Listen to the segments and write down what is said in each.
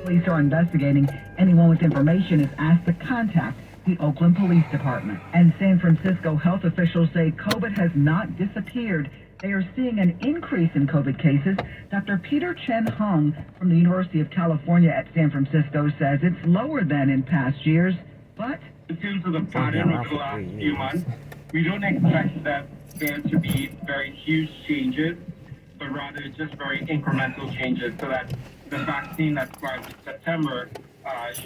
Police are investigating. Anyone with information is asked to contact the Oakland Police Department. And San Francisco health officials say COVID has not disappeared. They are seeing an increase in COVID cases. Dr. Peter Chen Hung from the University of California at San Francisco says it's lower than in past years, but in terms of the pattern over the last few months, we don't expect that there to be very huge changes, but rather just very incremental changes, so that the vaccine that starts in September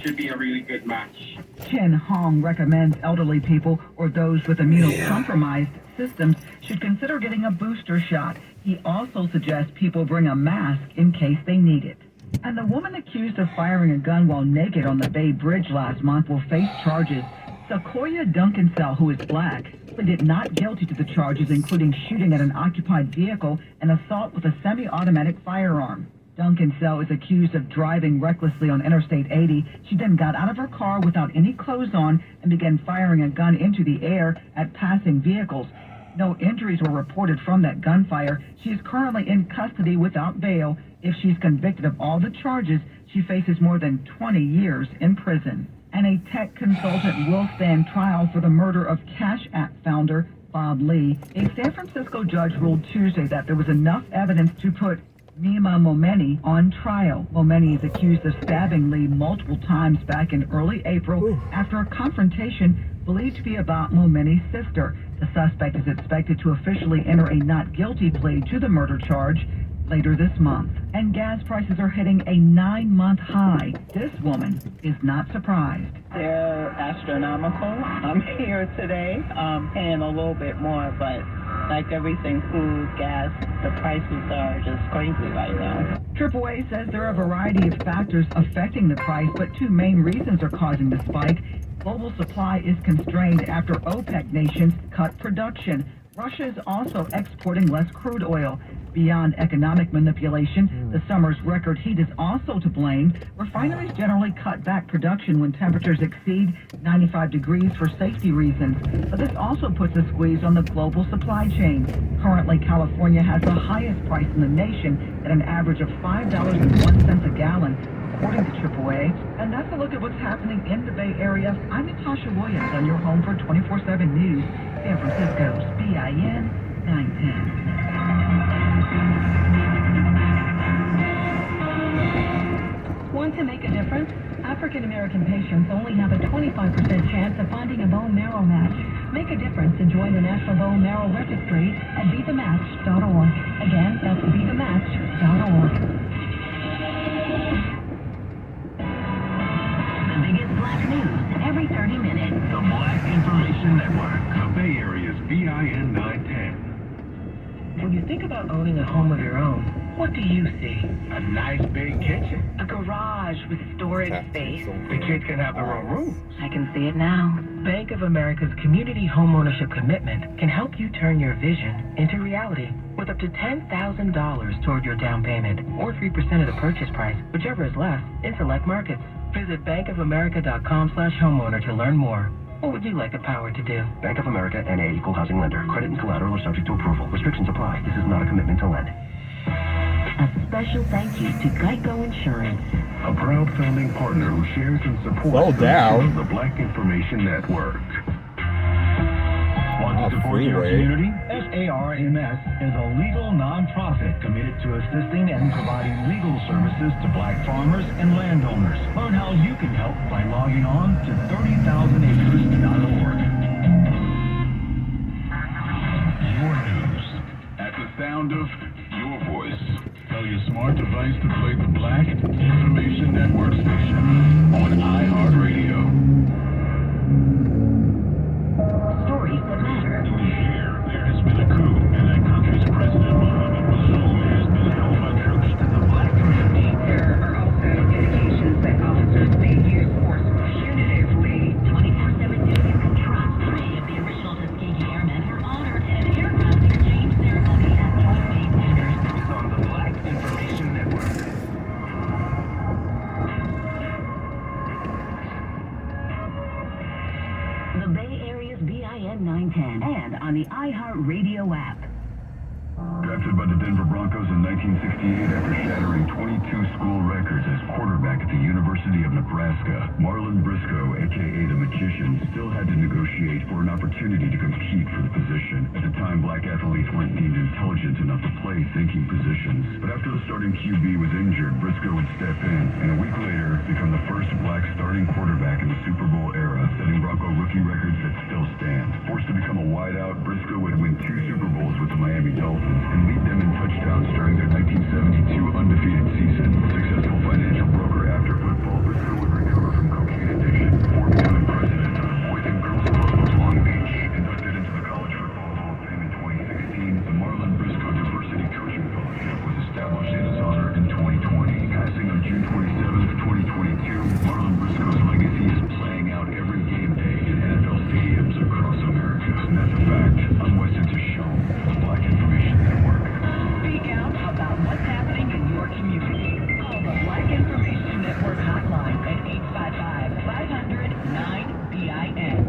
should be a really good match. Chen Hong recommends elderly people or those with immunocompromised systems should consider getting a booster shot. He also suggests people bring a mask in case they need it. And the woman accused of firing a gun while naked on the Bay Bridge last month will face charges. Sequoia Duncansell, who is black, pleaded not guilty to the charges, including shooting at an occupied vehicle and assault with a semi-automatic firearm. Duncansell is accused of driving recklessly on Interstate 80. She then got out of her car without any clothes on and began firing a gun into the air at passing vehicles. No injuries were reported from that gunfire. She is currently in custody without bail. If she's convicted of all the charges, she faces more than 20 years in prison. And a tech consultant will stand trial for the murder of Cash App founder Bob Lee. A San Francisco judge ruled Tuesday that there was enough evidence to put Nima Momeni on trial. Momeni is accused of stabbing Lee multiple times back in early April after a confrontation believed to be about Momeni's sister. The suspect is expected to officially enter a not guilty plea to the murder charge later this month. And gas prices are hitting a 9-month high. This woman is not surprised. They're astronomical. I'm here today, paying a little bit more, but like everything, food, gas, the prices are just crazy right now. AAA says there are a variety of factors affecting the price, but two main reasons are causing the spike. Global supply is constrained after OPEC nations cut production. Russia is also exporting less crude oil. Beyond economic manipulation, the summer's record heat is also to blame. Refineries generally cut back production when temperatures exceed 95 degrees for safety reasons. But this also puts a squeeze on the global supply chain. Currently, California has the highest price in the nation at an average of $5.01 a gallon, according to AAA. And that's a look at what's happening in the Bay Area. I'm Natasha Williams on your home for 24/7 News, San Francisco's BIN 910. Want to make a difference? African American patients only have a 25% chance of finding a bone marrow match. Make a difference and join the National Bone Marrow Registry at BeTheMatch.org. Again, that's BeTheMatch.org. The biggest black news every 30 minutes. The Black Information Network, the Bay Area's BIN 910. When you think about owning a home of your own, what do you see? A nice big kitchen. A garage with storage space. The kids can have their own room. I can see it now. Bank of America's Community Homeownership Commitment can help you turn your vision into reality with up to $10,000 toward your down payment or 3% of the purchase price, whichever is less, in select markets. Visit bankofamerica.com/homeowner to learn more. What would you like the power to do? Bank of America, N.A., Equal Housing Lender. Credit and collateral are subject to approval. Restrictions apply. This is not a commitment to lend. A special thank you to Geico Insurance, A proud founding partner who shares and supports the Black Information Network. Want to support your community? SARMS is a legal non-profit committed to assisting and providing legal services to black farmers and landowners. Learn how you can help by logging on to 30,000acres.org. Your news at the sound of your voice. Tell your smart device to play the Black Information Network station on iHeartRadio. stories that matter. There has been a coup, and that country's president, Mohamed Bazoum, has been held by troops to the black community. There are also indications that officers may use force punitively. 24/7 News can trust 3 of the original Tuskegee Airmen were honored at an aircraft exchange ceremony at Joint Base Sanders. It's on the Black Information Network. The Bay Area's BIN 910 and on the iHeartRadio app. Drafted by the Denver Broncos in 1968 after shattering 22 school records as quarterback at the University of Nebraska, Marlon Briscoe, a.k.a. the Magician, still had to negotiate for an opportunity to compete for the position. At the time, black athletes weren't deemed intelligent enough to play thinking positions. But after the starting QB was injured, Briscoe would step in, and a week later, become the first black starting quarterback in the Super Bowl era, setting Bronco rookie records that still stand. Forced to become a wideout, Briscoe would win 2 Super Bowls with the Miami Dolphins and lead them in touchdowns during their 1972 undefeated season. Successful financial broker after football, Briscoe would recover from cocaine addiction before becoming president of the Boys and Girls Club of Long Beach. Inducted into the College Football Hall of Fame in 2016, the Marlon Briscoe Diversity Coaching Fellowship was established in his honor in 2020. Passing on June 27th, 2022, Marlon Briscoe's legacy is playing out every game day in NFL stadiums across America. And that's a fact. I'm Weston Tishon, the Black Information Network. Speak out about what's happening in your community. Call the Black Information Network hotline at 855-500-9BIN.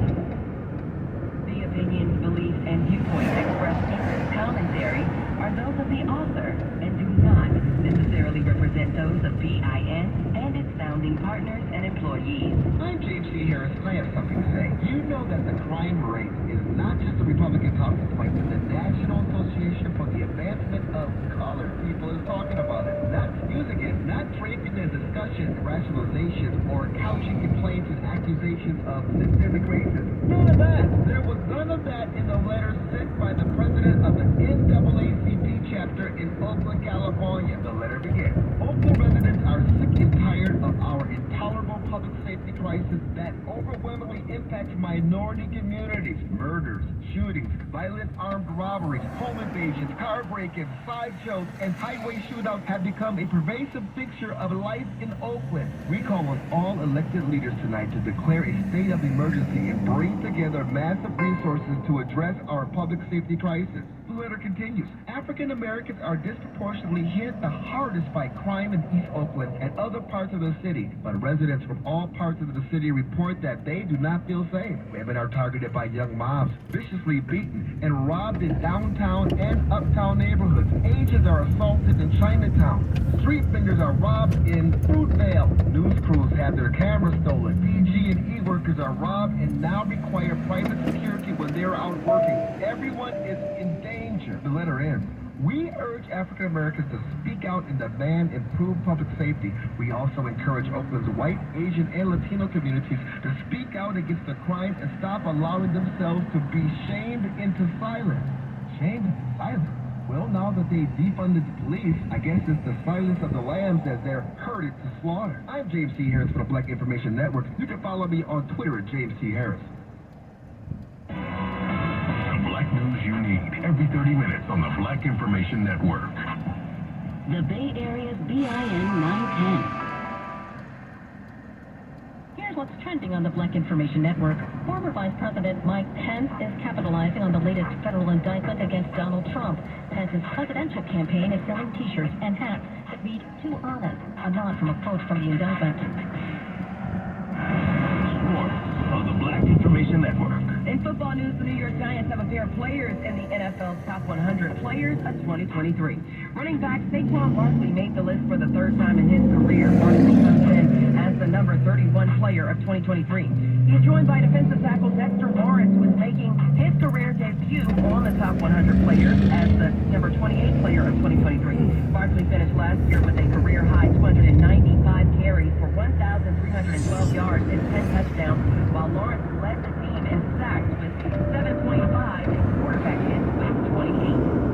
The opinions, beliefs, and viewpoints expressed in this commentary are those of the author and do not necessarily represent those of BIN and its founding partners and employees. I'm James C. Harris, and I have something to say. You know that the crime rate is not just a Republican talking point, but the National Association for the Advancement of Colored People is talking about it. Not using it, not draping their discussion, rationalization, or couching complaints and accusations of systemic racism. None of that. There was none of that in the letter sent by the president of the NAACP chapter in Oakland, California. The letter begins. Oakland residents are sick and tired of our intolerable public safety crisis that overwhelmingly impacts minority communities. Murders, shootings, violent armed robberies, home invasions, car break-ins, sideshows, and highway shootouts have become a pervasive fixture of life in Oakland. We call on all elected leaders tonight to declare a state of emergency and bring together massive resources to address our public safety crisis. The letter continues. African Americans are disproportionately hit the hardest by crime in East Oakland and other parts of the city, but residents from all parts of the city report that they do not feel safe. Women are targeted by young mobs, viciously beaten, and robbed in downtown and uptown neighborhoods. Agents are assaulted in Chinatown. Street vendors are robbed in Fruitvale. News crews have their cameras stolen. PG&E workers are robbed and now require private security when they're out working. Everyone is in danger. The letter ends. We urge African Americans to speak out and demand improved public safety. We also encourage Oakland's white, Asian, and Latino communities to speak out against the crime and stop allowing themselves to be shamed into silence. Shamed into silence? Well, now that they defunded the police, I guess it's the silence of the lambs as they're herded to slaughter. I'm James C. Harris for the Black Information Network. You can follow me on Twitter at James C. Harris. The Black news you need every 30 minutes on the Black Information Network. The Bay Area's BIN 910. Here's what's trending on the Black Information Network. Former Vice President Mike Pence is capitalizing on the latest federal indictment against Donald Trump. Pence's presidential campaign is selling T-shirts and hats that read "Too Honest," a nod from a quote from the indictment. Sports on the Black Information Network. In football news, the New York Giants have a pair of players in the NFL's top 100 players of 2023. Running back Saquon Barkley made the list for the third time in his career. Barkley comes in as the number 31 player of 2023. He's joined by defensive tackle Dexter Lawrence, who is making his career debut on the top 100 players as the number 28 player of 2023. Barkley finished last year with a career-high 295 carries for 1,312 yards and 10 touchdowns, while Lawrence led the team in sacks with 7.5 and quarterback hits with 28.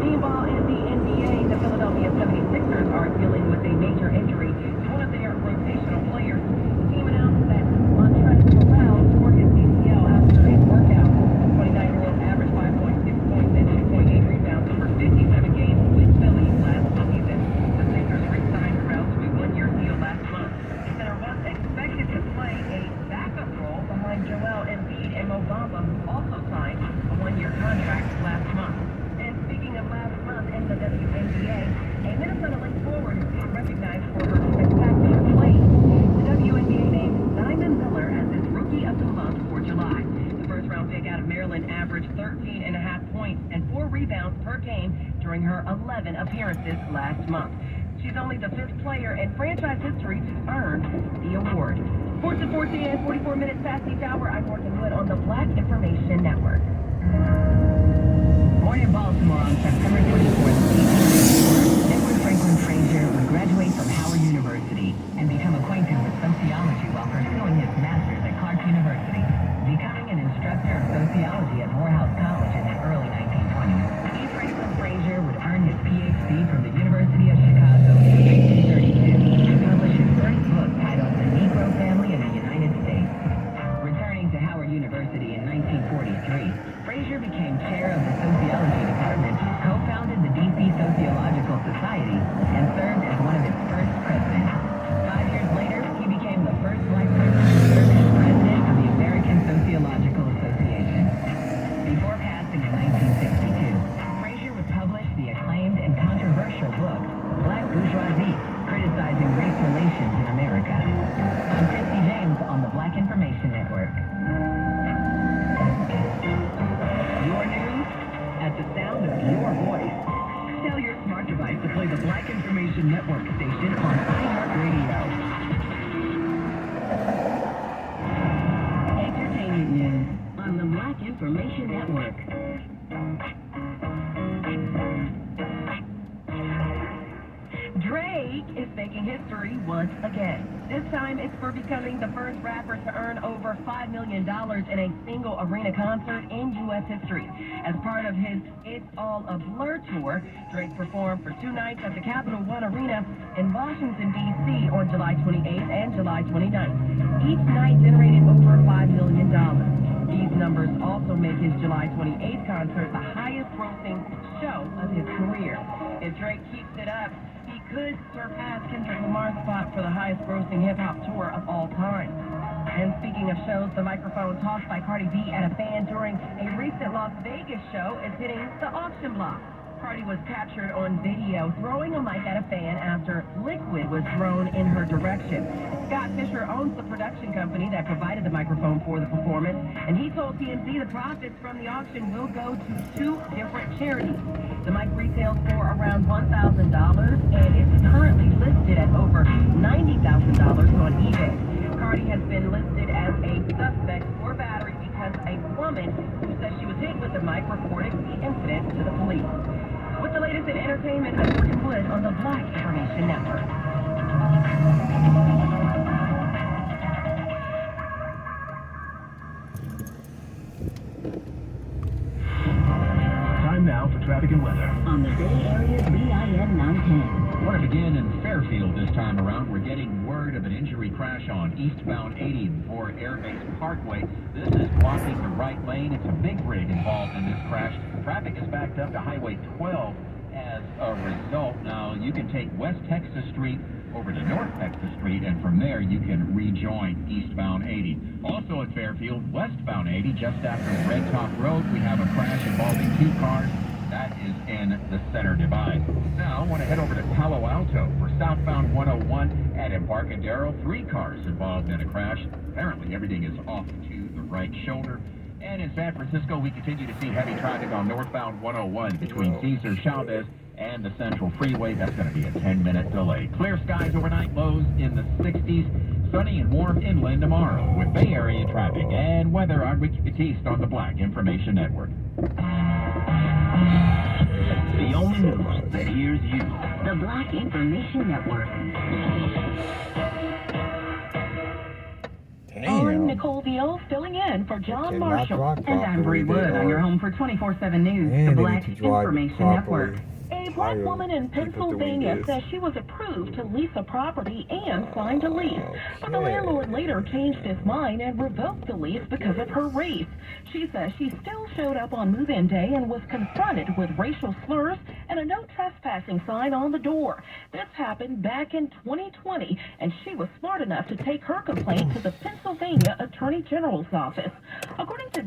Meanwhile, in the NBA, the Philadelphia 76ers are dealing with a major injury to one of their rotational players. The team announced that Montrezl Harrell tore his ACL after a workout. The 29-year-old averaged 5.6 points and 2.8 rebounds over 57 games with Philly last season. The Sixers re-signed Harrell to a one-year deal last month. The center was expected to play a backup role for Maryland averaged 13.5 points and 4 rebounds per game during her 11 appearances last month. She's only the 5th player in franchise history to earn the award. Sports at 14 and 44 minutes past each hour. I'm Morgan Wood on the Black Information Network. Born in Baltimore on September 24th, 1894, Edward Franklin Frazier would graduate from Howard University and become acquainted with sociology while pursuing his master's at Clark University, becoming an instructor of sociology at Morehouse College in the early 1920s. E. Franklin Frazier would earn his Ph.D. from the University of Chicago in 1932 and publish his first book titled The Negro Family in the United States. Returning to Howard University in 1943, Frazier became chair of the sociology department, co-founded the D.C. Sociological Society, and served as one of its first presidents. 5 years later, he became the first black person to serve as president of the American Sociological Association. Before passing in 1962, Frazier would publish the acclaimed and controversial book, Black Bourgeoisie, criticizing race relations in America. I'm Christy James on the Black Information Network. Your news at the sound of your voice. Tell your smart device to play the Black Information Network station on iHeartRadio. Entertainment news on the Black Information Network. Drake is making history once again. This time it's for becoming the first rapper to earn over $5 million in a single arena concert in U.S. history. As part of his It's All a Blur tour, Drake performed for 2 nights at the Capital One Arena in Washington, D.C. on July 28th and July 29th. Each night generated over $5 million. These numbers also make his July 28th concert the highest grossing show of his career. If Drake keeps it up, he could surpass Kendrick Lamar's spot for the highest grossing hip-hop tour of all time. And speaking of shows, the microphone tossed by Cardi B at a fan during a recent Las Vegas show is hitting the auction block. Cardi was captured on video throwing a mic at a fan after liquid was thrown in her direction. Scott Fisher owns the production company that provided the microphone for the performance, and he told TMZ the profits from the auction will go to 2 different charities. The mic retails for around $1,000, and it's currently listed at over $90,000 on eBay. Cardi has been listed as a suspect for battery because a woman who said she was hit with the mic reported the incident to the police. With the latest in entertainment, I'm Morgan Wood on the Black Information Network. Time now for traffic and weather. On the Bay Area's BIN 910. I want to begin in Fairfield this time around. We're getting word of an injury crash on eastbound 80 before Air Base Parkway. This is blocking the right lane. It's a big rig involved in this crash. Traffic is backed up to Highway 12 as a result. Now, you can take West Texas Street over to North Texas Street, and from there you can rejoin eastbound 80. Also at Fairfield, westbound 80, just after Red Top Road, we have a crash involving 2 cars. That is in the center divide. Now, I want to head over to Palo Alto for southbound 101 at Embarcadero. 3 cars involved in a crash. Apparently, everything is off to the right shoulder. And in San Francisco, we continue to see heavy traffic on northbound 101 between Cesar Chavez and the Central Freeway. That's going to be a 10-minute delay. Clear skies overnight, lows in the 60s. Sunny and warm inland tomorrow with Bay Area traffic and weather. I'm Ricky Batiste on the Black Information Network. The only news that hears you. The Black Information Network. I'm Nicole Veal, filling in for John Marshall. And I'm Bree Wood on your home for 24/7 News, the Black Information Network. A black woman in Pennsylvania says she was approved to lease a property and signed a lease. But the landlord later changed his mind and revoked the lease because of her race. She says she still showed up on move-in day and was confronted with racial slurs and a no trespassing sign on the door. This happened back in 2020, and she was smart enough to take her complaint to the Pennsylvania Attorney General's office. According to